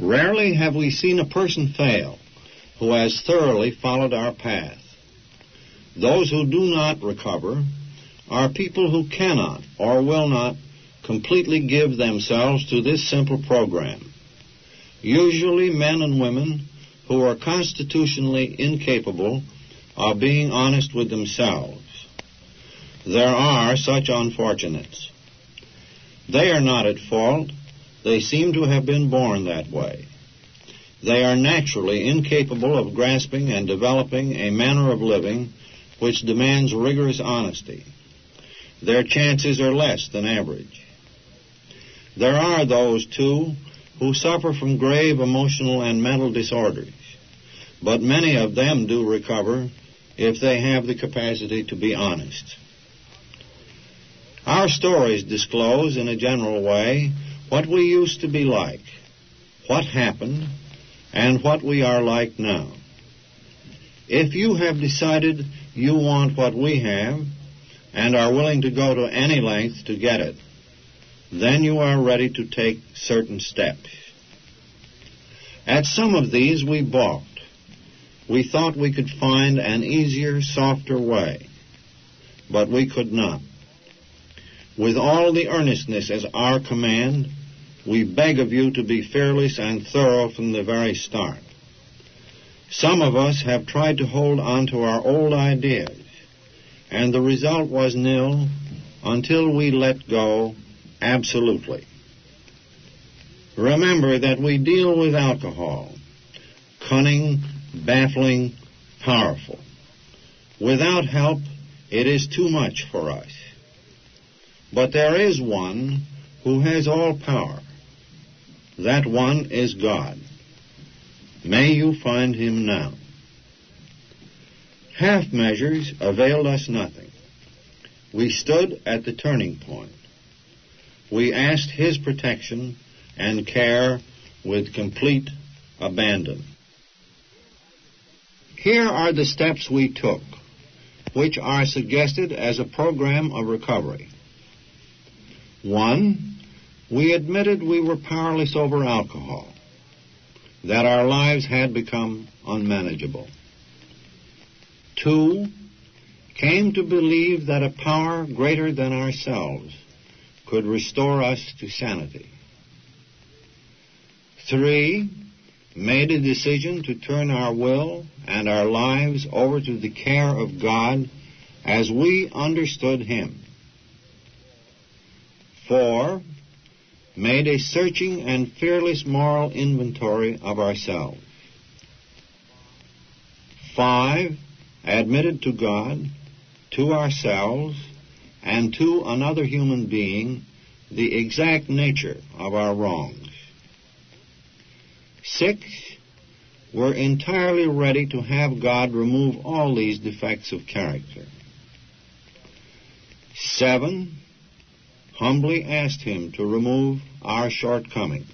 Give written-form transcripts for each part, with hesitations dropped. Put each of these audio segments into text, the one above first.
Rarely have we seen a person fail who has thoroughly followed our path. Those who do not recover are people who cannot or will not completely give themselves to this simple program. Usually men and women who are constitutionally incapable of being honest with themselves. There are such unfortunates. They are not at fault. They seem to have been born that way. They are naturally incapable of grasping and developing a manner of living which demands rigorous honesty. Their chances are less than average. There are those, too, who suffer from grave emotional and mental disorders, but many of them do recover if they have the capacity to be honest. Our stories disclose, in a general way, what we used to be like, what happened, and what we are like now. If you have decided you want what we have and are willing to go to any length to get it, then you are ready to take certain steps. At some of these we balked. We thought we could find an easier, softer way, but we could not. With all the earnestness as our command, we beg of you to be fearless and thorough from the very start. Some of us have tried to hold on to our old ideas, and the result was nil until we let go absolutely. Remember that we deal with alcohol, cunning, baffling, powerful. Without help, it is too much for us. But there is one who has all power. That one is God. May you find him now. Half measures availed us nothing. We stood at the turning point. We asked his protection and care with complete abandon. Here are the steps we took, which are suggested as a program of recovery. 1, we admitted we were powerless over alcohol, that our lives had become unmanageable. 2, came to believe that a power greater than ourselves could restore us to sanity. 3, made a decision to turn our will and our lives over to the care of God as we understood him. 4, made a searching and fearless moral inventory of ourselves. 5, admitted to God, to ourselves, and to another human being the exact nature of our wrongs. 6, were entirely ready to have God remove all these defects of character. 7, humbly asked him to remove our shortcomings.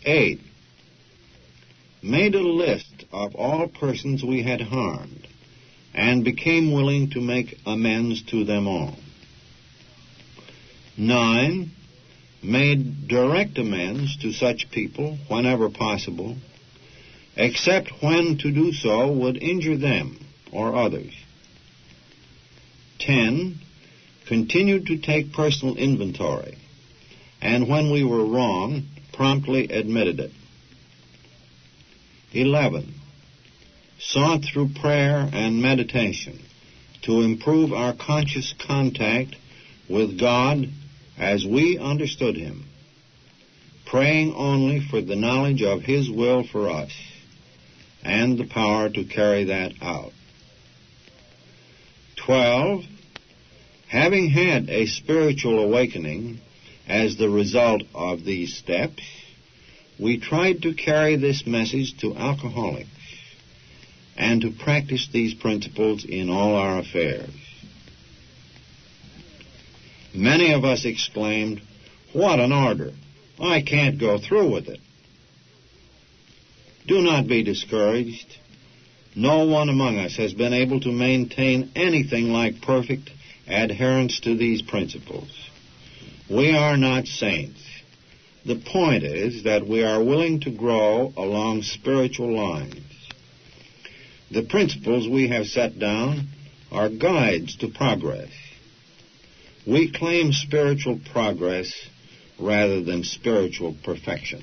8, made a list of all persons we had harmed and became willing to make amends to them all. 9, made direct amends to such people whenever possible, except when to do so would injure them or others. 10, continued to take personal inventory, and when we were wrong, promptly admitted it. 11, sought through prayer and meditation to improve our conscious contact with God as we understood him, praying only for the knowledge of his will for us and the power to carry that out. 12, having had a spiritual awakening as the result of these steps, we tried to carry this message to alcoholics and to practice these principles in all our affairs. Many of us exclaimed, "What an order! I can't go through with it." Do not be discouraged. No one among us has been able to maintain anything like perfect adherence to these principles. We are not saints, The point is that we are willing to grow along spiritual lines. The principles we have set down are guides to progress. We claim spiritual progress rather than spiritual perfection.